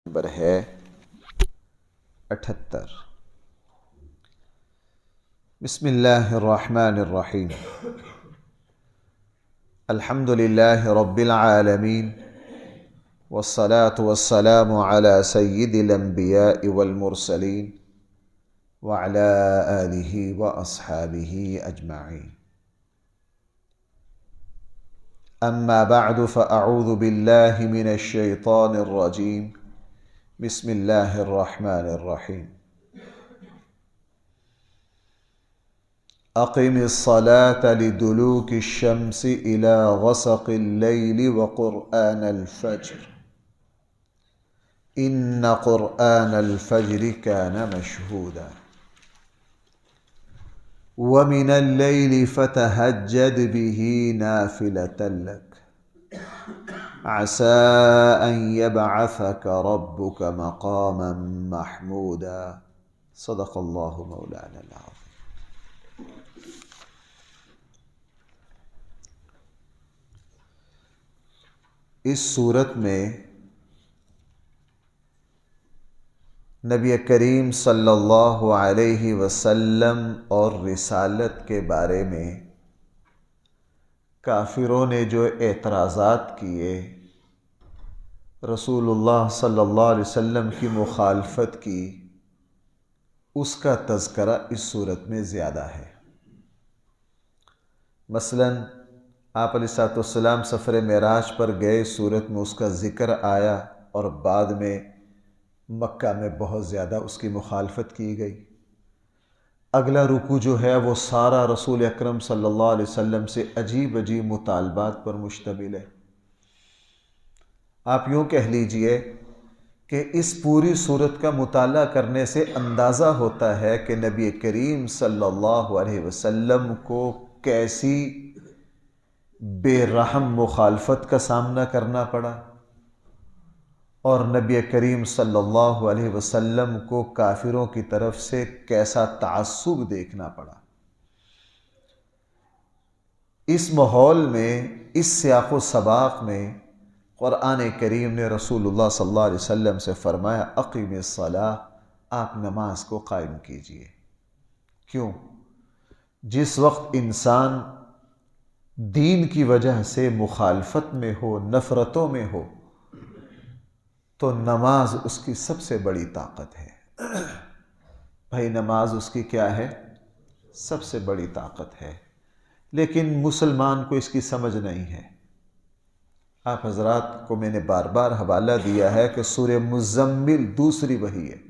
Number ہے 78۔ بسم اللہ الرحمن الرحیم۔ الحمد للہ رب العالمین، والصلاة والسلام علی سید الانبیاء والمرسلین وعلی آلہ واصحابہ اجمعین۔ اما بعد فاعوذ باللہ من الشیطان الرجیم۔ بسم اللہ الرحمن الرحیم۔ اقم الصلاة لدلوک الشمس الى غسق اللیل وقرآن الفجر ان قرآن الفجر كان مشهودا ومن الليل فتهجد به نافلة لك عسى أن يبعثك ربك مقاما محمودا صدق الله مولانا العظيم۔ اس صورت میں نبی کریم صلی اللہ علیہ وسلم اور رسالت کے بارے میں کافروں نے جو اعتراضات کیے، رسول اللہ صلی اللہ علیہ وسلم کی مخالفت کی، اس کا تذکرہ اس صورت میں زیادہ ہے۔ مثلاً آپ علیہ الصلوۃ والسلام سفر معراج پر گئے، صورت میں اس کا ذکر آیا، اور بعد میں مکہ میں بہت زیادہ اس کی مخالفت کی گئی۔ اگلا رکوع جو ہے وہ سارا رسول اکرم صلی اللہ علیہ وسلم سے عجیب عجیب مطالبات پر مشتمل ہے۔ آپ یوں کہہ لیجئے کہ اس پوری صورت کا مطالعہ کرنے سے اندازہ ہوتا ہے کہ نبی کریم صلی اللہ علیہ وسلم کو کیسی بے رحم مخالفت کا سامنا کرنا پڑا، اور نبی کریم صلی اللہ علیہ وسلم کو کافروں کی طرف سے کیسا تعصب دیکھنا پڑا۔ اس ماحول میں، اس سیاق و سباق میں قرآن کریم نے رسول اللہ صلی اللہ علیہ وسلم سے فرمایا اقیم الصلاۃ، آپ نماز کو قائم کیجئے۔ کیوں؟ جس وقت انسان دین کی وجہ سے مخالفت میں ہو، نفرتوں میں ہو، تو نماز اس کی سب سے بڑی طاقت ہے۔ بھائی نماز اس کی کیا ہے؟ سب سے بڑی طاقت ہے۔ لیکن مسلمان کو اس کی سمجھ نہیں ہے۔ آپ حضرات کو میں نے بار بار حوالہ دیا ہے کہ سورہ مزمل دوسری وحی ہے،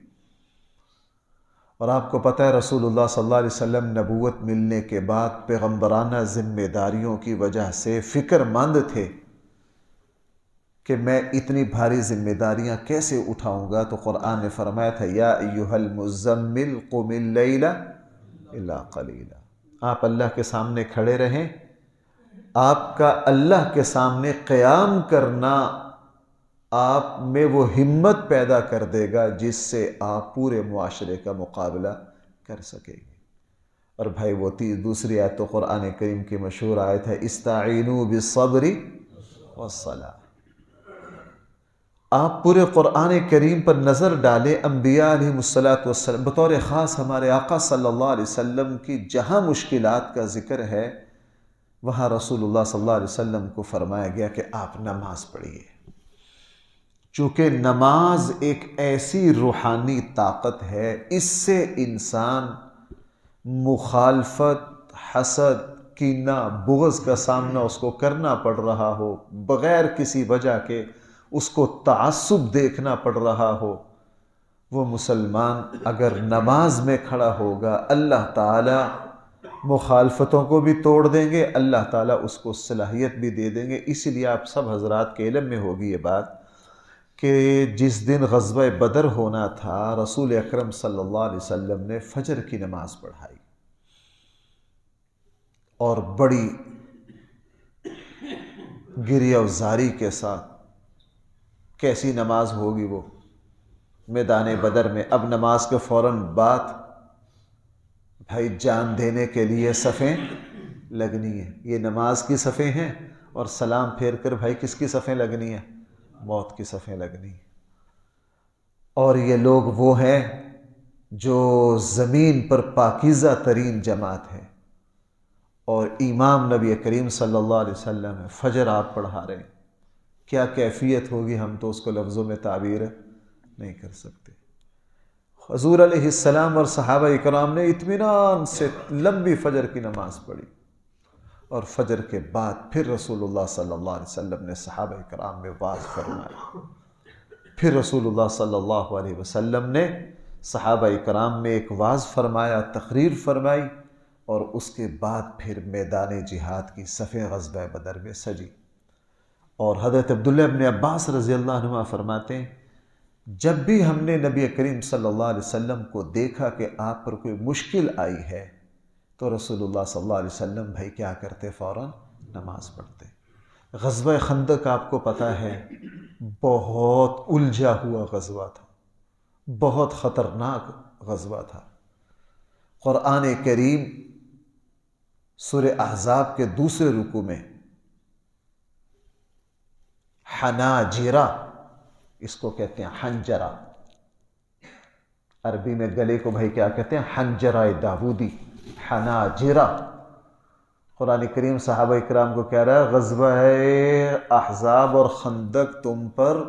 اور آپ کو پتہ ہے رسول اللہ صلی اللہ علیہ وسلم نبوت ملنے کے بعد پیغمبرانہ ذمہ داریوں کی وجہ سے فکر مند تھے کہ میں اتنی بھاری ذمہ داریاں کیسے اٹھاؤں گا، تو قرآن نے فرمایا تھا یا ایھا المزمل قم اللیل الا قلیلا۔ آپ اللہ کے سامنے کھڑے رہیں، آپ کا اللہ کے سامنے قیام کرنا آپ میں وہ ہمت پیدا کر دے گا جس سے آپ پورے معاشرے کا مقابلہ کر سکیں گے۔ اور بھائی وہ دوسری آیت تو قرآن کریم کی مشہور آیت ہے استعینوا بالصبر والصلاۃ۔ آپ پورے قرآن کریم پر نظر ڈالیں، انبیاء علیہ الصلوۃ والسلام بطور خاص ہمارے آقا صلی اللہ علیہ وسلم کی جہاں مشکلات کا ذکر ہے، وہاں رسول اللہ صلی اللہ علیہ وسلم کو فرمایا گیا کہ آپ نماز پڑھیے، چونکہ نماز ایک ایسی روحانی طاقت ہے، اس سے انسان مخالفت، حسد، کینہ، بغض کا سامنا اس کو کرنا پڑ رہا ہو، بغیر کسی وجہ کے اس کو تعصب دیکھنا پڑ رہا ہو، وہ مسلمان اگر نماز میں کھڑا ہوگا اللہ تعالیٰ مخالفتوں کو بھی توڑ دیں گے، اللہ تعالیٰ اس کو صلاحیت بھی دے دیں گے۔ اسی لیے آپ سب حضرات کے علم میں ہوگی یہ بات کہ جس دن غزوہ بدر ہونا تھا، رسول اکرم صلی اللہ علیہ وسلم نے فجر کی نماز پڑھائی، اور بڑی گریہ و زاری کے ساتھ۔ کیسی نماز ہوگی وہ میدان بدر میں؟ اب نماز کے فوراً بعد بھائی جان دینے کے لیے صفیں لگنی ہیں۔ یہ نماز کی صفیں ہیں، اور سلام پھیر کر بھائی کس کی صفیں لگنی ہیں؟ موت کی صفیں لگنی ہیں۔ اور یہ لوگ وہ ہیں جو زمین پر پاکیزہ ترین جماعت ہے، اور امام نبی کریم صلی اللہ علیہ وسلم ہے، فجر آپ پڑھا رہے ہیں، کیا کیفیت ہوگی ہم تو اس کو لفظوں میں تعبیر نہیں کر سکتے۔ حضور علیہ السلام اور صحابہ اکرام نے اطمینان سے لمبی فجر کی نماز پڑھی، اور فجر کے بعد پھر رسول اللہ صلی اللہ علیہ وسلم نے صحابہ اکرام میں واعظ فرمایا، پھر رسول اللہ صلی اللہ علیہ وسلم نے صحابہ اکرام میں ایک واعظ فرمایا، تقریر فرمائی، اور اس کے بعد پھر میدان جہاد کی صفیں غزوہ بدر میں سجی۔ اور حضرت عبداللہ ابن عباس رضی اللہ عنہ فرماتے ہیں جب بھی ہم نے نبی کریم صلی اللہ علیہ وسلم کو دیکھا کہ آپ پر کوئی مشکل آئی ہے تو رسول اللہ صلی اللہ علیہ وسلم بھائی کیا کرتے؟ فوراً نماز پڑھتے۔ غزوہ خندق آپ کو پتہ ہے بہت الجھا ہوا غزوہ تھا، بہت خطرناک غزوہ تھا۔ قرآن کریم سورہ احزاب کے دوسرے رکوع میں حناجرہ، اس کو کہتے ہیں حنجرہ، عربی میں گلے کو بھائی کیا کہتے ہیں؟ حنجرہ داودی، حناجرہ۔ قرآن کریم صحابہ اکرام کو کہہ رہا ہے غزوہ احزاب اور خندق تم پر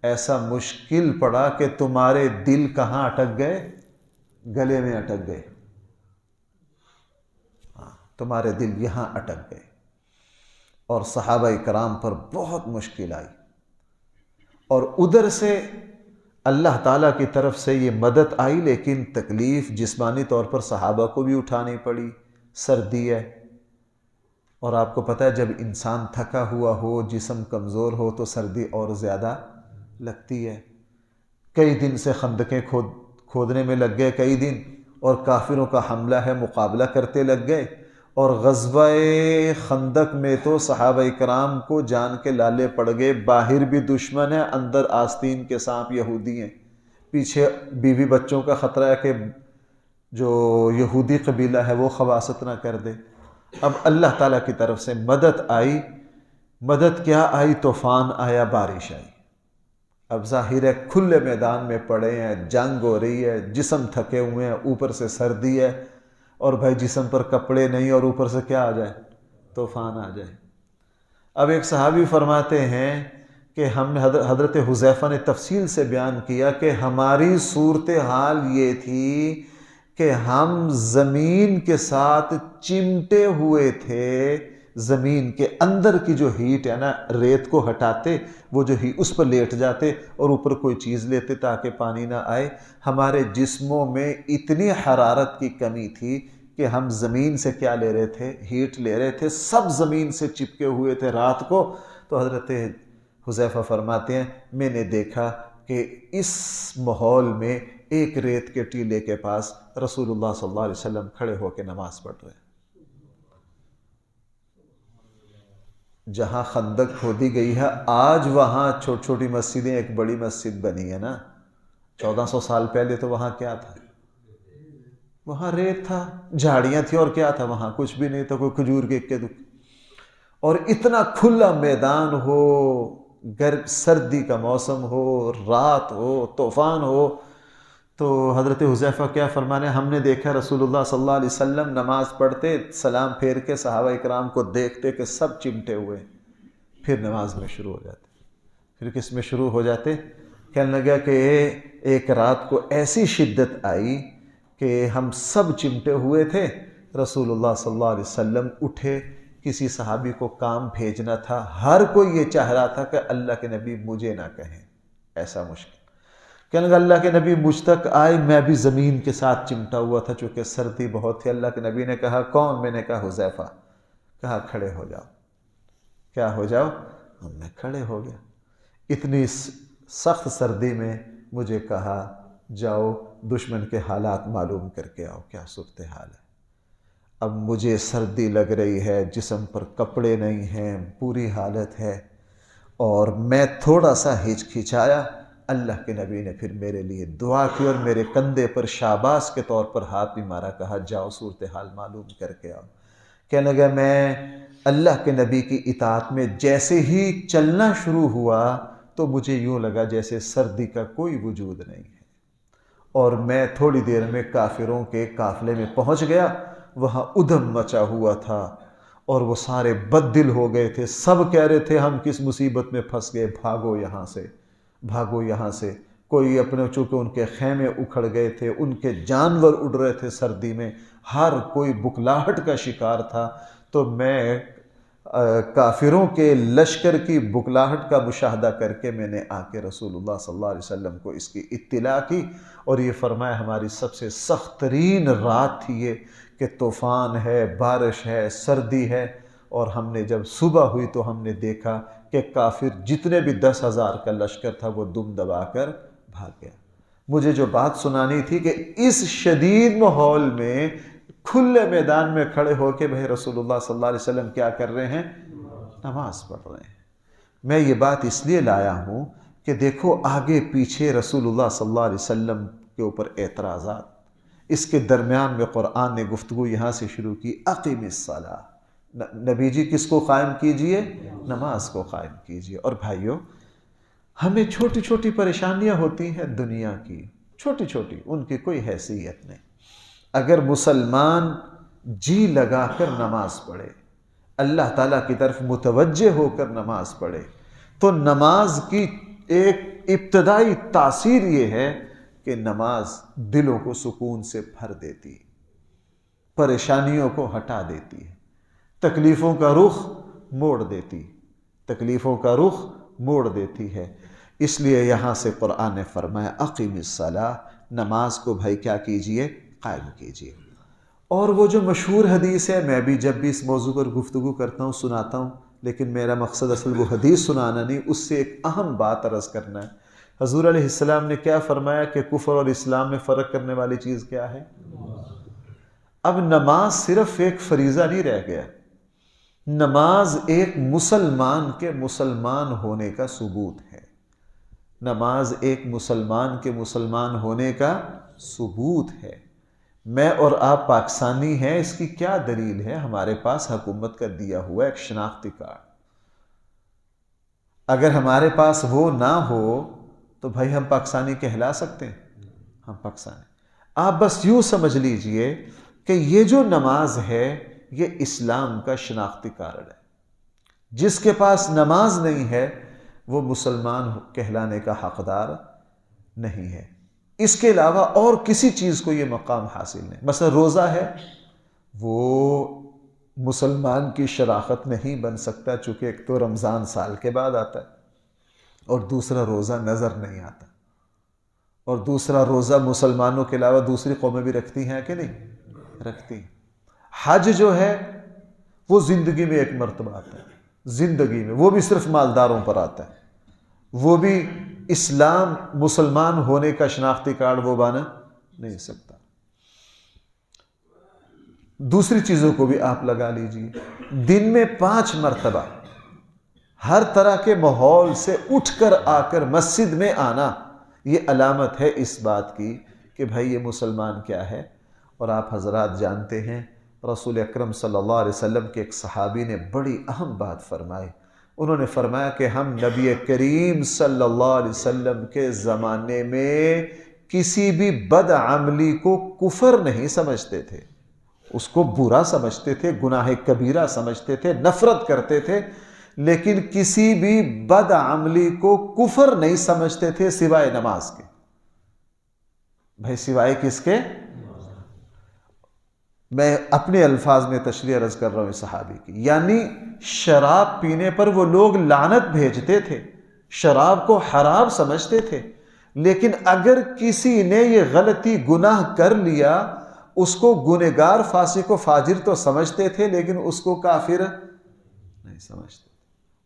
ایسا مشکل پڑا کہ تمہارے دل کہاں اٹک گئے؟ گلے میں اٹک گئے، تمہارے دل یہاں اٹک گئے، اور صحابہ اکرام پر بہت مشکل آئی۔ اور ادھر سے اللہ تعالیٰ کی طرف سے یہ مدد آئی، لیکن تکلیف جسمانی طور پر صحابہ کو بھی اٹھانی پڑی، سردی ہے، اور آپ کو پتہ ہے جب انسان تھکا ہوا ہو، جسم کمزور ہو تو سردی اور زیادہ لگتی ہے۔ کئی دن سے خندقیں کھودنے میں لگ گئے، کئی دن، اور کافروں کا حملہ ہے مقابلہ کرتے لگ گئے، اور غزوہ خندق میں تو صحابہ اکرام کو جان کے لالے پڑ گئے، باہر بھی دشمن ہے، اندر آستین کے سانپ یہودی ہیں، پیچھے بیوی بچوں کا خطرہ ہے کہ جو یہودی قبیلہ ہے وہ خباثت نہ کر دے۔ اب اللہ تعالیٰ کی طرف سے مدد آئی، مدد کیا آئی؟ طوفان آیا، بارش آئی۔ اب ظاہر ہے کھلے میدان میں پڑے ہیں، جنگ ہو رہی ہے، جسم تھکے ہوئے ہیں، اوپر سے سردی ہے، اور بھائی جسم پر کپڑے نہیں، اور اوپر سے کیا آ جائے؟ طوفان آ جائے۔ اب ایک صحابی فرماتے ہیں کہ ہم نے حضرت حذیفہ نے تفصیل سے بیان کیا کہ ہماری صورتحال یہ تھی کہ ہم زمین کے ساتھ چمٹے ہوئے تھے، زمین کے اندر کی جو ہیٹ ہے نا، ریت کو ہٹاتے، وہ جو اس پر لیٹ جاتے اور اوپر کوئی چیز لیتے تاکہ پانی نہ آئے۔ ہمارے جسموں میں اتنی حرارت کی کمی تھی کہ ہم زمین سے کیا لے رہے تھے؟ ہیٹ لے رہے تھے، سب زمین سے چپکے ہوئے تھے رات کو۔ تو حضرت حذیفہ فرماتے ہیں میں نے دیکھا کہ اس ماحول میں ایک ریت کے ٹیلے کے پاس رسول اللہ صلی اللہ علیہ وسلم کھڑے ہو کے نماز پڑھ رہے ہیں۔ جہاں خندق کھودی گئی ہے آج وہاں چھوٹی چھوٹی مسجدیں، ایک بڑی مسجد بنی ہے نا، 1400 سال پہلے تو وہاں کیا تھا؟ وہاں ریت تھا، جھاڑیاں تھیں، اور کیا تھا وہاں؟ کچھ بھی نہیں تھا، کوئی کھجور کے اکے دکھے، اور اتنا کھلا میدان ہو، سردی کا موسم ہو، رات ہو، طوفان ہو۔ تو حضرت حذیفہ کیا فرمانے، ہم نے دیکھا رسول اللہ صلی اللہ علیہ وسلم نماز پڑھتے، سلام پھیر کے صحابہ اکرام کو دیکھتے کہ سب چمٹے ہوئے، پھر نماز میں شروع ہو جاتے۔ پھر کس میں شروع ہو جاتے؟ کہنے لگا کہ ایک رات کو ایسی شدت آئی کہ ہم سب چمٹے ہوئے تھے، رسول اللہ صلی اللہ علیہ وسلم اٹھے، کسی صحابی کو کام بھیجنا تھا، ہر کوئی یہ چاہ رہا تھا کہ اللہ کے نبی مجھے نہ کہیں، ایسا مشکل۔ کہنے لگا اللہ کے نبی مجھ تک آئے، میں بھی زمین کے ساتھ چمٹا ہوا تھا چونکہ سردی بہت تھی۔ اللہ کے نبی نے کہا کون؟ میں نے کہا حذیفہ۔ کہا کھڑے ہو جاؤ۔ کیا ہو جاؤ؟ میں کھڑے ہو گیا۔ اتنی سخت سردی میں مجھے کہا جاؤ دشمن کے حالات معلوم کر کے آؤ، کیا صورتحال ہے۔ اب مجھے سردی لگ رہی ہے، جسم پر کپڑے نہیں ہیں، بری حالت ہے، اور میں تھوڑا سا ہچکچایا، اللہ کے نبی نے پھر میرے لیے دعا کی اور میرے کندھے پر شاباش کے طور پر ہاتھ بھی مارا، کہا جاؤ صورتحال معلوم کر کے آؤ۔ کہنے لگا میں اللہ کے نبی کی اطاعت میں جیسے ہی چلنا شروع ہوا تو مجھے یوں لگا جیسے سردی کا کوئی وجود نہیں ہے، اور میں تھوڑی دیر میں کافروں کے قافلے میں پہنچ گیا۔ وہاں ادھم مچا ہوا تھا اور وہ سارے بد دل ہو گئے تھے، سب کہہ رہے تھے ہم کس مصیبت میں پھنس گئے، بھاگو یہاں سے، بھاگو یہاں سے۔ کوئی اپنے، چونکہ ان کے خیمے اکھڑ گئے تھے، ان کے جانور اڑ رہے تھے سردی میں، ہر کوئی بکلاہٹ کا شکار تھا۔ تو میں کافروں کے لشکر کی بکلاہٹ کا مشاہدہ کر کے میں نے آ کے رسول اللہ صلی اللہ علیہ وسلم کو اس کی اطلاع کی، اور یہ فرمایا ہماری سب سے سخت ترین رات تھی یہ، کہ طوفان ہے، بارش ہے، سردی ہے، اور ہم نے جب صبح ہوئی تو ہم نے دیکھا کہ کافر جتنے بھی 10,000 کا لشکر تھا وہ دم دبا کر بھاگ گیا۔ مجھے جو بات سنانی تھی کہ اس شدید ماحول میں کھلے میدان میں کھڑے ہو کے بھائی رسول اللہ صلی اللہ علیہ وسلم کیا کر رہے ہیں؟ نماز پڑھ رہے ہیں۔ میں یہ بات اس لیے لایا ہوں کہ دیکھو آگے پیچھے رسول اللہ صلی اللہ علیہ وسلم کے اوپر اعتراضات، اس کے درمیان میں قرآن نے گفتگو یہاں سے شروع کی، اقیم الصلاۃ، نبی جی کس کو قائم کیجئے؟ نماز کو قائم کیجئے۔ اور بھائیو، ہمیں چھوٹی چھوٹی پریشانیاں ہوتی ہیں دنیا کی، چھوٹی چھوٹی، ان کی کوئی حیثیت نہیں۔ اگر مسلمان جی لگا کر نماز پڑھے، اللہ تعالیٰ کی طرف متوجہ ہو کر نماز پڑھے، تو نماز کی ایک ابتدائی تاثیر یہ ہے کہ نماز دلوں کو سکون سے بھر دیتی ہے، پریشانیوں کو ہٹا دیتی ہے، تکلیفوں کا رخ موڑ دیتی، تکلیفوں کا رخ موڑ دیتی ہے۔ اس لیے یہاں سے قرآن نے فرمایا اقیم الصلاۃ، نماز کو بھائی کیا کیجئے؟ قائم کیجئے۔ اور وہ جو مشہور حدیث ہے، میں بھی جب بھی اس موضوع پر گفتگو کرتا ہوں سناتا ہوں، لیکن میرا مقصد اصل وہ حدیث سنانا نہیں، اس سے ایک اہم بات عرض کرنا ہے۔ حضور علیہ السلام نے کیا فرمایا کہ کفر اور اسلام میں فرق کرنے والی چیز کیا ہے؟ اب نماز صرف ایک فریضہ نہیں رہ گیا، نماز ایک مسلمان کے مسلمان ہونے کا ثبوت ہے، نماز ایک مسلمان کے مسلمان ہونے کا ثبوت ہے۔ میں اور آپ پاکستانی ہیں، اس کی کیا دلیل ہے؟ ہمارے پاس حکومت کا دیا ہوا ایک شناختی کارڈ، اگر ہمارے پاس وہ نہ ہو تو بھائی ہم پاکستانی کہلا سکتے ہیں؟ ہم پاکستانی۔ آپ بس یوں سمجھ لیجئے کہ یہ جو نماز ہے یہ اسلام کا شناختی کارڈ ہے، جس کے پاس نماز نہیں ہے وہ مسلمان کہلانے کا حقدار نہیں ہے۔ اس کے علاوہ اور کسی چیز کو یہ مقام حاصل نہیں۔ مثلا روزہ ہے، وہ مسلمان کی شراخت نہیں بن سکتا، چونکہ ایک تو رمضان سال کے بعد آتا ہے، اور دوسرا روزہ نظر نہیں آتا، اور دوسرا روزہ مسلمانوں کے علاوہ دوسری قومیں بھی رکھتی ہیں کہ نہیں؟ رکھتی ہیں۔ حج جو ہے وہ زندگی میں ایک مرتبہ آتا ہے، زندگی میں، وہ بھی صرف مالداروں پر آتا ہے، وہ بھی اسلام مسلمان ہونے کا شناختی کارڈ وہ بنا نہیں سکتا۔ دوسری چیزوں کو بھی آپ لگا لیجئے، دن میں 5 مرتبہ ہر طرح کے ماحول سے اٹھ کر آ کر مسجد میں آنا، یہ علامت ہے اس بات کی کہ بھائی یہ مسلمان کیا ہے۔ اور آپ حضرات جانتے ہیں رسول اکرم صلی اللہ علیہ وسلم کے ایک صحابی نے بڑی اہم بات فرمائی، انہوں نے فرمایا کہ ہم نبی کریم صلی اللہ علیہ وسلم کے زمانے میں کسی بھی بد عملی کو کفر نہیں سمجھتے تھے، اس کو برا سمجھتے تھے، گناہ کبیرہ سمجھتے تھے، نفرت کرتے تھے، لیکن کسی بھی بد عملی کو کفر نہیں سمجھتے تھے سوائے نماز کے۔ بھائی سوائے کس کے؟ میں اپنے الفاظ میں تشریح عرض کر رہا ہوں اس صحابی کی، یعنی شراب پینے پر وہ لوگ لعنت بھیجتے تھے، شراب کو حرام سمجھتے تھے، لیکن اگر کسی نے یہ غلطی گناہ کر لیا، اس کو گنہگار فاسق و فاجر تو سمجھتے تھے، لیکن اس کو کافر نہیں سمجھتے،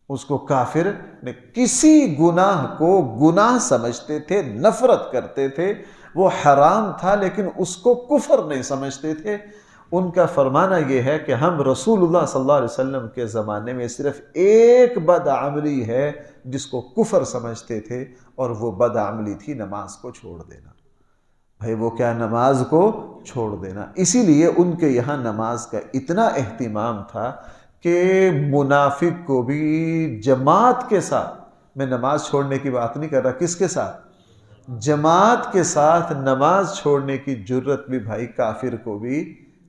اس کو کافر نہیں، کسی گناہ کو گناہ سمجھتے تھے، نفرت کرتے تھے، وہ حرام تھا لیکن اس کو کفر نہیں سمجھتے تھے۔ ان کا فرمانا یہ ہے کہ ہم رسول اللہ صلی اللہ علیہ وسلم کے زمانے میں صرف ایک بد عملی ہے جس کو کفر سمجھتے تھے، اور وہ بد عملی تھی نماز کو چھوڑ دینا۔ بھائی وہ کیا؟ نماز کو چھوڑ دینا۔ اسی لیے ان کے یہاں نماز کا اتنا اہتمام تھا کہ منافق کو بھی جماعت کے ساتھ میں نماز چھوڑنے کی بات نہیں کر رہا، کس کے ساتھ؟ جماعت کے ساتھ نماز چھوڑنے کی جرت بھی بھائی کافر کو بھی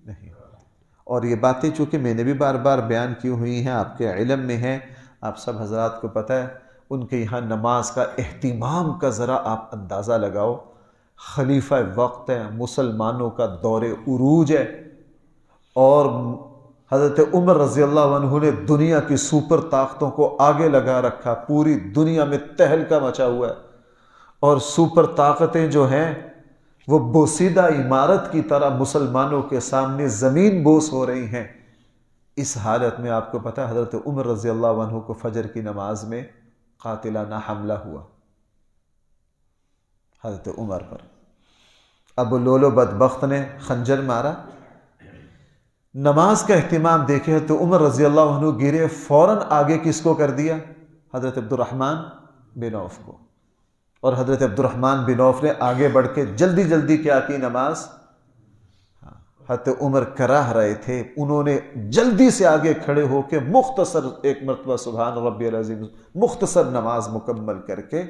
نہیں ہوتی۔ اور یہ باتیں چونکہ میں نے بھی بار بار بیان کی ہوئی ہیں، آپ کے علم میں ہیں، آپ سب حضرات کو پتہ ہے، ان کے یہاں نماز کا اہتمام کا ذرا آپ اندازہ لگاؤ۔ خلیفہ وقت ہے، مسلمانوں کا دور عروج ہے، اور حضرت عمر رضی اللہ عنہ نے دنیا کی سپر طاقتوں کو آگے لگا رکھا، پوری دنیا میں تہلکہ مچا ہوا ہے، اور سپر طاقتیں جو ہیں وہ بوسیدہ عمارت کی طرح مسلمانوں کے سامنے زمین بوس ہو رہی ہیں۔ اس حالت میں آپ کو پتہ ہے حضرت عمر رضی اللہ عنہ کو فجر کی نماز میں قاتلانہ حملہ ہوا حضرت عمر پر۔ ابو لولو بدبخت نے خنجر مارا۔ نماز کا اہتمام دیکھے تو عمر رضی اللہ عنہ گرے، فوراً آگے کس کو کر دیا؟ حضرت عبد الرحمن بن عوف کو۔ اور حضرت عبد الرحمن بن عوف نے آگے بڑھ کے جلدی جلدی کیا کی نماز؟ حضرت عمر کراہ رہے تھے، انہوں نے جلدی سے آگے کھڑے ہو کے مختصر ایک مرتبہ سبحان ربی العظیم مختصر نماز مکمل کر کے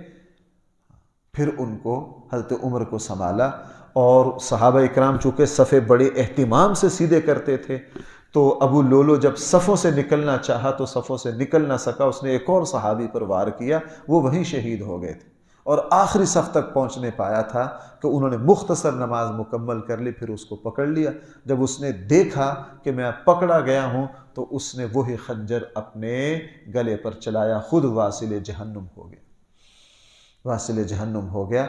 پھر ان کو حضرت عمر کو سنبھالا۔ اور صحابہ اکرام چونکہ صفیں بڑے اہتمام سے سیدھے کرتے تھے، تو ابو لولو جب صفوں سے نکلنا چاہا تو صفوں سے نکل نہ سکا، اس نے ایک اور صحابی پر وار کیا، وہ وہیں شہید ہو گئے تھے، اور آخری صف تک پہنچنے پایا تھا کہ انہوں نے مختصر نماز مکمل کر لی، پھر اس کو پکڑ لیا۔ جب اس نے دیکھا کہ میں پکڑا گیا ہوں تو اس نے وہی خنجر اپنے گلے پر چلایا، خود واصل جہنم ہو گیا، واصل جہنم ہو گیا۔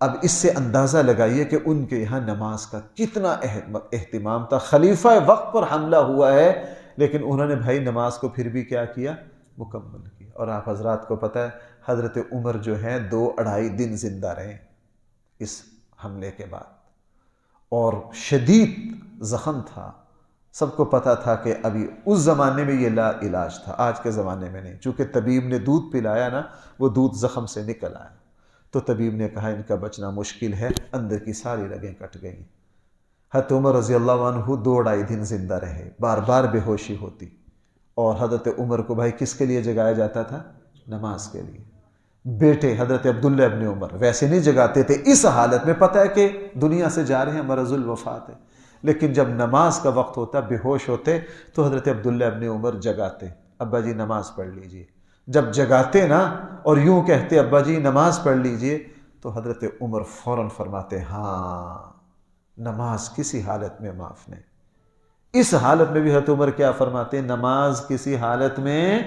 اب اس سے اندازہ لگائیے کہ ان کے یہاں نماز کا کتنا اہتمام تھا۔ خلیفہ وقت پر حملہ ہوا ہے، لیکن انہوں نے بھائی نماز کو پھر بھی کیا کیا؟ مکمل کیا۔ اور آپ حضرات کو پتہ ہے حضرت عمر جو ہیں 2-2.5 دن زندہ رہے اس حملے کے بعد، اور شدید زخم تھا۔ سب کو پتہ تھا کہ ابھی اس زمانے میں یہ لا علاج تھا، آج کے زمانے میں نہیں۔ چونکہ طبیب نے دودھ پلایا نا، وہ دودھ زخم سے نکل آیا، تو طبیب نے کہا ان کا بچنا مشکل ہے، اندر کی ساری رگیں کٹ گئیں۔ حضرت عمر رضی اللہ عنہ 2-2.5 دن زندہ رہے، بار بار بے ہوشی ہوتی، اور حضرت عمر کو بھائی کس کے لیے جگایا جاتا تھا؟ نماز کے لیے۔ بیٹے حضرت عبداللہ ابن عمر ویسے نہیں جگاتے تھے، اس حالت میں پتہ ہے کہ دنیا سے جا رہے ہیں، مرض الوفات ہے، لیکن جب نماز کا وقت ہوتا، بے ہوش ہوتے، تو حضرت عبداللہ ابن عمر جگاتے، ابا جی نماز پڑھ لیجئے۔ جب جگاتے نا اور یوں کہتے ابا جی نماز پڑھ لیجئے، تو حضرت عمر فوراً فرماتے ہاں نماز کسی حالت میں معاف نہیں۔ اس حالت میں بھی حضرت عمر کیا فرماتے؟ نماز کسی حالت میں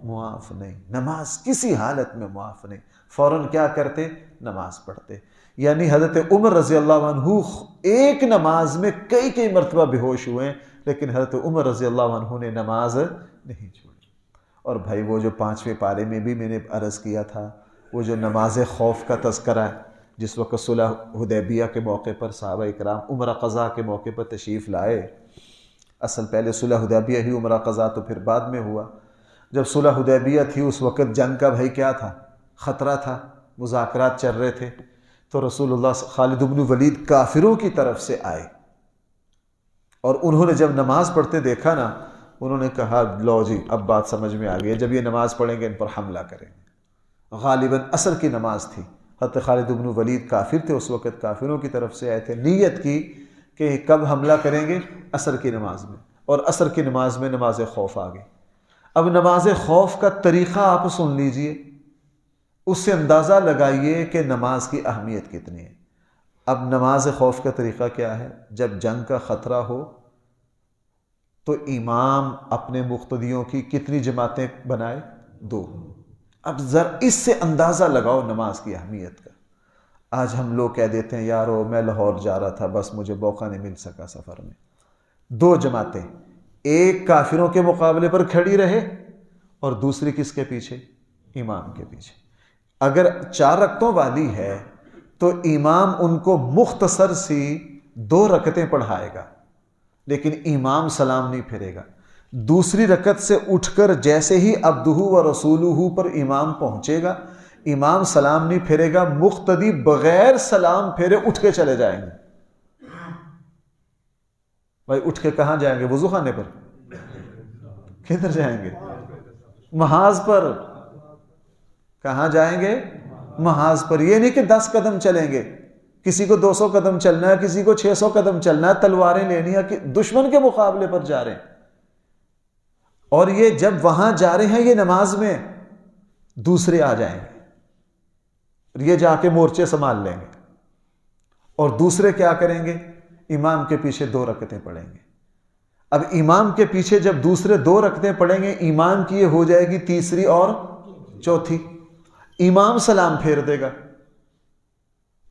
معاف نہیں، نماز کسی حالت میں معاف نہیں۔ فوراً کیا کرتے؟ نماز پڑھتے۔ یعنی حضرت عمر رضی اللہ عنہ ایک نماز میں کئی مرتبہ بے ہوش ہوئے، لیکن حضرت عمر رضی اللہ عنہ نے نماز نہیں چھوڑی۔ اور بھائی وہ جو 5ویں پارے میں بھی میں نے عرض کیا تھا، وہ جو نماز خوف کا تذکرہ ہے، جس وقت صلح حدیبیہ کے موقع پر صحابہ اکرام عمرہ قضا کے موقع پر تشریف لائے۔ اصل پہلے صلح حدیبیہ ہی، عمرہ قضا تو پھر بعد میں ہوا۔ جب صلح حدیبیہ تھی اس وقت جنگ کا بھائی کیا تھا؟ خطرہ تھا، مذاکرات چل رہے تھے، تو رسول اللہ خالد بن ولید کافروں کی طرف سے آئے، اور انہوں نے جب نماز پڑھتے دیکھا نا، انہوں نے کہا لو جی اب بات سمجھ میں آ گئی ہے، جب یہ نماز پڑھیں گے ان پر حملہ کریں گے۔ غالباً عصر کی نماز تھی، حضرت خالد بن ولید کافر تھے اس وقت، کافروں کی طرف سے آئے تھے، نیت کی کہ کب حملہ کریں گے؟ عصر کی نماز میں، اور عصر کی نماز میں نماز خوف آ گئی۔ اب نماز خوف کا طریقہ آپ سن لیجئے، اس سے اندازہ لگائیے کہ نماز کی اہمیت کتنی ہے۔ اب نماز خوف کا طریقہ کیا ہے؟ جب جنگ کا خطرہ ہو تو امام اپنے مقتدیوں کی کتنی جماعتیں بنائے؟ 2۔ اب ذرا اس سے اندازہ لگاؤ نماز کی اہمیت کا۔ آج ہم لوگ کہہ دیتے ہیں یارو میں لاہور جا رہا تھا، بس مجھے موقع نہیں مل سکا سفر میں۔ 2 جماعتیں، ایک کافروں کے مقابلے پر کھڑی رہے اور دوسری کس کے پیچھے؟ امام کے پیچھے۔ اگر 4 رکعتوں والی ہے تو امام ان کو مختصر سی 2 رکعتیں پڑھائے گا، لیکن امام سلام نہیں پھیرے گا۔ دوسری رکعت سے اٹھ کر جیسے ہی عبدہ و رسولہ پر امام پہنچے گا، امام سلام نہیں پھیرے گا، مقتدی بغیر سلام پھیرے اٹھ کے چلے جائیں گے۔ بھائی اٹھ کے کہاں جائیں گے؟ وضو خانے پر؟ کدھر جائیں گے؟ محاذ پر۔ کہاں جائیں گے؟ محاذ پر۔ یہ نہیں کہ 10 قدم چلیں گے، کسی کو 200 قدم چلنا ہے، کسی کو 600 قدم چلنا ہے، تلواریں لینی ہے، کہ دشمن کے مقابلے پر جا رہے ہیں۔ اور یہ جب وہاں جا رہے ہیں یہ نماز میں، دوسرے آ جائیں گے، یہ جا کے مورچے سنبھال لیں گے، اور دوسرے کیا کریں گے؟ امام کے پیچھے 2 رکعتیں پڑھیں گے۔ اب امام کے پیچھے جب دوسرے 2 رکعتیں پڑھیں گے، امام کی یہ ہو جائے گی تیسری اور چوتھی۔ امام سلام پھیر دے گا،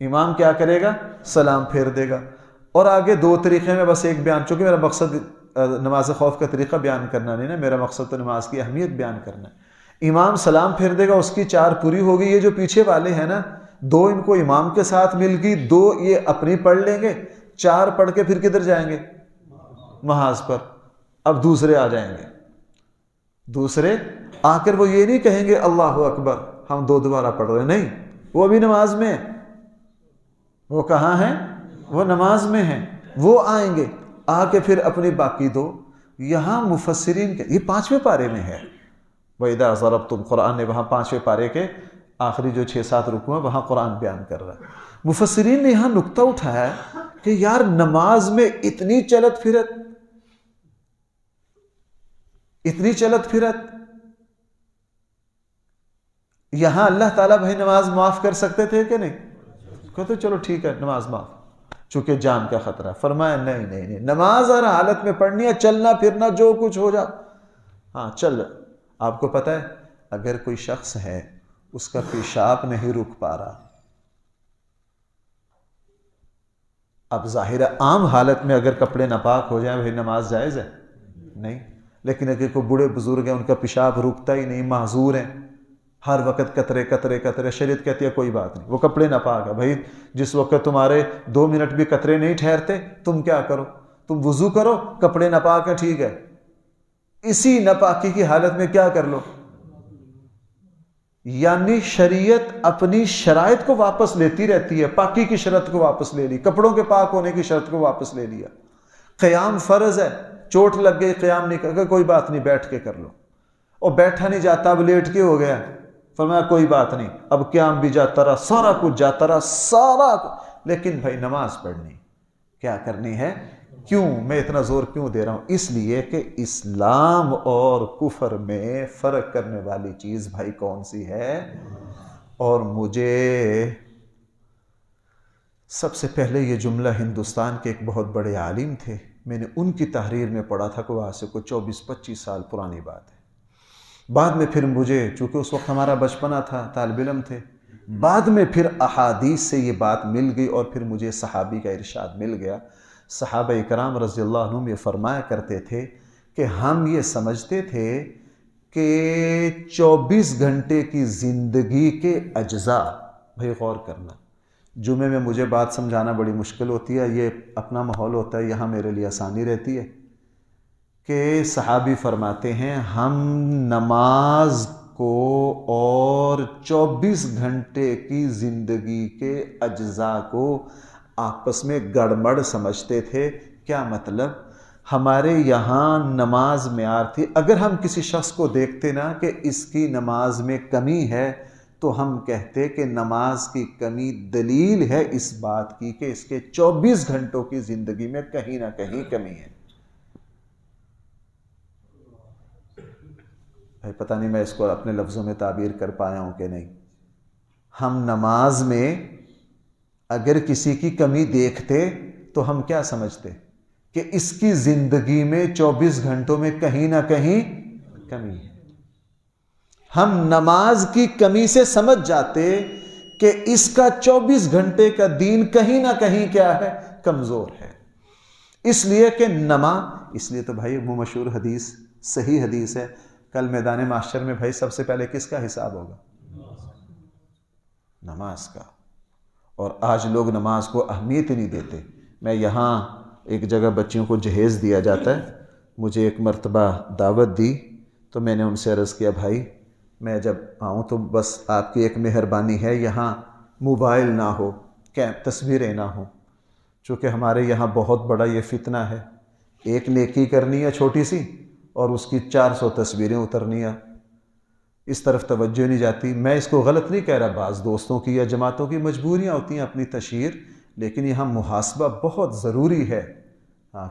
امام کیا کرے گا؟ سلام پھیر دے گا۔ اور آگے 2 طریقے میں بس ایک بیان، چونکہ میرا مقصد نماز خوف کا طریقہ بیان کرنا نہیں نا، میرا مقصد تو نماز کی اہمیت بیان کرنا ہے۔ امام سلام پھیر دے گا، اس کی 4 پوری ہو گئی۔ یہ جو پیچھے والے ہیں نا، 2 ان کو امام کے ساتھ مل گئی، 2 یہ اپنی پڑھ لیں گے، 4 پڑھ کے پھر کدھر جائیں گے؟ محاذ پر۔ اب دوسرے آ جائیں گے، دوسرے آ کر وہ یہ نہیں کہیں گے اللہ اکبر ہم 2 دوبارہ پڑھ رہے ہیں، نہیں، وہ بھی نماز میں ہیں۔ وہ کہاں ہیں؟ وہ نماز میں ہیں۔ وہ آئیں گے، آ کے پھر اپنی باقی 2۔ یہاں مفسرین کے، یہ 5ویں پارے میں ہے، وَإِذَا ضَرَبْتُمْ، قرآن نے وہاں 5ویں پارے کے آخری جو 6-7 رکوع ہیں وہاں قرآن بیان کر رہا ہے۔ مفسرین نے یہاں نقطہ اٹھایا ہے کہ یار نماز میں اتنی چلت پھرت، اتنی چلت پھرت، یہاں اللہ تعالیٰ بھائی نماز معاف کر سکتے تھے کہ نہیں؟ کہتے چلو ٹھیک ہے نماز معاف، چونکہ جان کا خطرہ۔ فرمایا نہیں نہیں نہیں، نماز ہر حالت میں پڑھنی ہے، چلنا پھرنا جو کچھ ہو جا، ہاں چل۔ آپ کو پتہ ہے اگر کوئی شخص ہے اس کا پیشاب نہیں رک پا رہا، اب ظاہر عام حالت میں اگر کپڑے ناپاک ہو جائیں بھائی نماز جائز ہے؟ نہیں۔ لیکن اگر کوئی بوڑھے بزرگ ہیں ان کا پیشاب رکتا ہی نہیں، معذور ہیں، ہر وقت قطرے قطرے قطرے، شریعت کہتی ہے کوئی بات نہیں، وہ کپڑے ناپاک ہے بھائی، جس وقت تمہارے 2 منٹ بھی قطرے نہیں ٹھہرتے تم کیا کرو؟ تم وضو کرو، کپڑے ناپاک ہے ٹھیک ہے، اسی ناپاکی کی حالت میں کیا کر لو؟ یعنی شریعت اپنی شرائط کو واپس لیتی رہتی ہے، پاکی کی شرط کو واپس لے لی، کپڑوں کے پاک ہونے کی شرط کو واپس لے لیا۔ قیام فرض ہے، چوٹ لگ گئی قیام نہیں کر، کوئی بات نہیں بیٹھ کے کر لو، اور بیٹھا نہیں جاتا اب لیٹ کے ہو گیا، فرمایا کوئی بات نہیں، اب قیام بھی جاتا رہا، سارا کچھ جاتا رہا، سارا کچھ، لیکن بھائی نماز پڑھنی کیا کرنی ہے؟ کیوں میں اتنا زور کیوں دے رہا ہوں؟ اس لیے کہ اسلام اور کفر میں فرق کرنے والی چیز بھائی کون سی ہے؟ اور مجھے سب سے پہلے یہ جملہ ہندوستان کے ایک بہت بڑے عالم تھے، میں نے ان کی تحریر میں پڑھا تھا کہ وہاں سے کوئی 24-25 سال پرانی بات ہے۔ بعد میں پھر مجھے، چونکہ اس وقت ہمارا بچپنا تھا، طالب علم تھے، بعد میں پھر احادیث سے یہ بات مل گئی، اور پھر مجھے صحابی کا ارشاد مل گیا۔ صحابہ اکرام رضی اللہ عنہم یہ فرمایا کرتے تھے کہ ہم یہ سمجھتے تھے کہ 24 گھنٹے کی زندگی کے اجزاء، بھائی غور کرنا، جمعے میں مجھے بات سمجھانا بڑی مشکل ہوتی ہے، یہ اپنا ماحول ہوتا ہے، یہاں میرے لیے آسانی رہتی ہے، کہ صحابی فرماتے ہیں ہم نماز کو اور 24 گھنٹے کی زندگی کے اجزاء کو آپس میں گڑبڑ سمجھتے تھے۔ کیا مطلب؟ ہمارے یہاں نماز معیار تھی، اگر ہم کسی شخص کو دیکھتے نا کہ اس کی نماز میں کمی ہے تو ہم کہتے کہ نماز کی کمی دلیل ہے اس بات کی کہ اس کے 24 گھنٹوں کی زندگی میں کہیں نہ کہیں کمی ہے۔ بھائی پتہ نہیں میں اس کو اپنے لفظوں میں تعبیر کر پایا ہوں کہ نہیں۔ ہم نماز میں اگر کسی کی کمی دیکھتے تو ہم کیا سمجھتے؟ کہ اس کی زندگی میں 24 گھنٹوں میں کہیں نہ کہیں کمی ہے۔ ہم نماز کی کمی سے سمجھ جاتے کہ اس کا 24 گھنٹے کا دین کہیں نہ کہیں کیا ہے؟ کمزور ہے۔ اس لیے کہ اس لیے تو بھائی وہ مشہور حدیث، صحیح حدیث ہے، کل میدان محشر میں بھائی سب سے پہلے کس کا حساب ہوگا؟ نماز کا۔ اور آج لوگ نماز کو اہمیت ہی نہیں دیتے۔ میں یہاں ایک جگہ بچیوں کو جہیز دیا جاتا ہے، مجھے ایک مرتبہ دعوت دی تو میں نے ان سے عرض کیا بھائی میں جب آؤں تو بس آپ کی ایک مہربانی ہے یہاں موبائل نہ ہو، تصویریں نہ ہوں، چونکہ ہمارے یہاں بہت بڑا یہ فتنہ ہے، ایک نیکی کرنی ہے چھوٹی سی اور اس کی 400 تصویریں اترنی ہے۔ اس طرف توجہ نہیں جاتی. میں اس کو غلط نہیں کہہ رہا، بعض دوستوں کی یا جماعتوں کی مجبوریاں ہوتی ہیں اپنی تشہیر، لیکن یہاں محاسبہ بہت ضروری ہے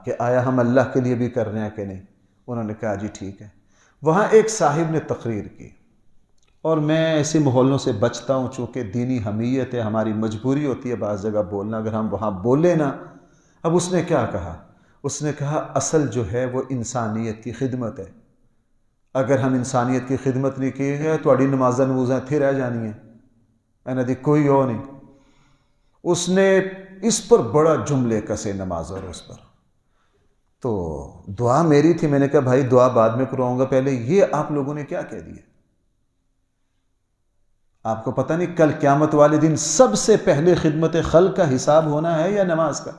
کہ آیا ہم اللہ کے لیے بھی کر رہے ہیں کہ نہیں. انہوں نے کہا جی ٹھیک ہے. وہاں ایک صاحب نے تقریر کی، اور میں ایسے ماحولوں سے بچتا ہوں چونکہ دینی حمیت ہے، ہماری مجبوری ہوتی ہے بعض جگہ بولنا، اگر ہم وہاں بولے نا. اب اس نے کیا کہا؟ اس نے کہا اصل جو ہے وہ انسانیت کی خدمت ہے. اگر ہم انسانیت کی خدمت نہیں کی ہے تو اڑی نمازاں نموزاں تھی رہ جانی ہیں، اینا دی کوئی اور نہیں. اس نے اس پر بڑا جملے کسے نماز اور اس پر. تو دعا میری تھی، میں نے کہا بھائی دعا بعد میں کرواؤں گا، پہلے یہ آپ لوگوں نے کیا کہہ دیا؟ آپ کو پتہ نہیں کل قیامت والے دن سب سے پہلے خدمت خلق کا حساب ہونا ہے یا نماز کا؟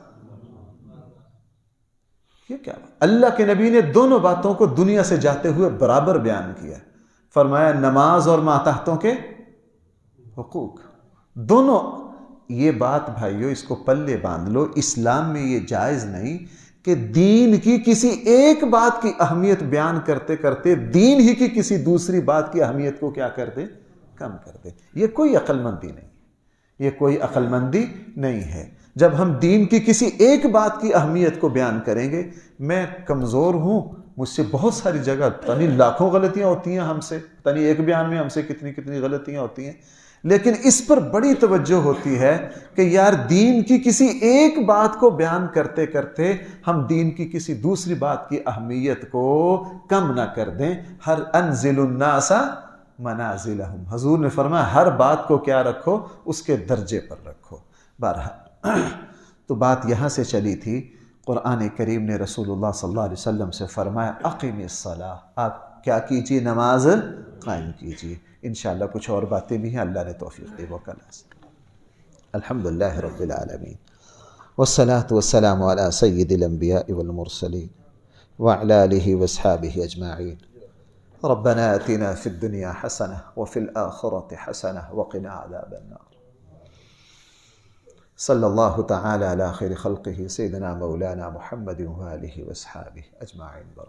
یہ کیا بات؟ اللہ کے نبی نے دونوں باتوں کو دنیا سے جاتے ہوئے برابر بیان کیا. فرمایا نماز اور ماتحتوں کے حقوق دونوں. یہ بات بھائیو اس کو پلے باندھ لو، اسلام میں یہ جائز نہیں کہ دین کی کسی ایک بات کی اہمیت بیان کرتے کرتے دین ہی کی کسی دوسری بات کی اہمیت کو کیا کر دے؟ کم کر دے. یہ کوئی عقل مندی نہیں، یہ کوئی عقل مندی نہیں ہے. جب ہم دین کی کسی ایک بات کی اہمیت کو بیان کریں گے، میں کمزور ہوں، مجھ سے بہت ساری جگہ پتہ نہیں لاکھوں غلطیاں ہوتی ہیں ہم سے، پتہ نہیں ایک بیان میں ہم سے کتنی کتنی غلطیاں ہوتی ہیں، لیکن اس پر بڑی توجہ ہوتی ہے کہ یار دین کی کسی ایک بات کو بیان کرتے کرتے ہم دین کی کسی دوسری بات کی اہمیت کو کم نہ کر دیں. ہر انزل الناس منازلہم، حضور نے فرمایا ہر بات کو کیا رکھو؟ اس کے درجے پر رکھو. بہرحال تو بات یہاں سے چلی تھی. قرآن کریم نے رسول اللہ صلی اللہ علیہ وسلم سے فرمایا اقیم الصلاۃ، آپ کیا کیجئے؟ نماز قائم کیجئے. انشاءاللہ کچھ اور باتیں بھی ہیں، اللہ نے توفیق دی. الحمدللہ رب العالمین والصلاة والسلام علی سید الانبیاء والمرسلین وعلی آلہ واصحابہ اجمعین. ربنا آتنا فی الدنیا حسنہ وفی الآخرة حسنہ وقنا عذاب النار. صلی اللہ تعالی علی خیر خلقہ سیدنا مولانا محمد وآلہ واصحابہ اجمعین.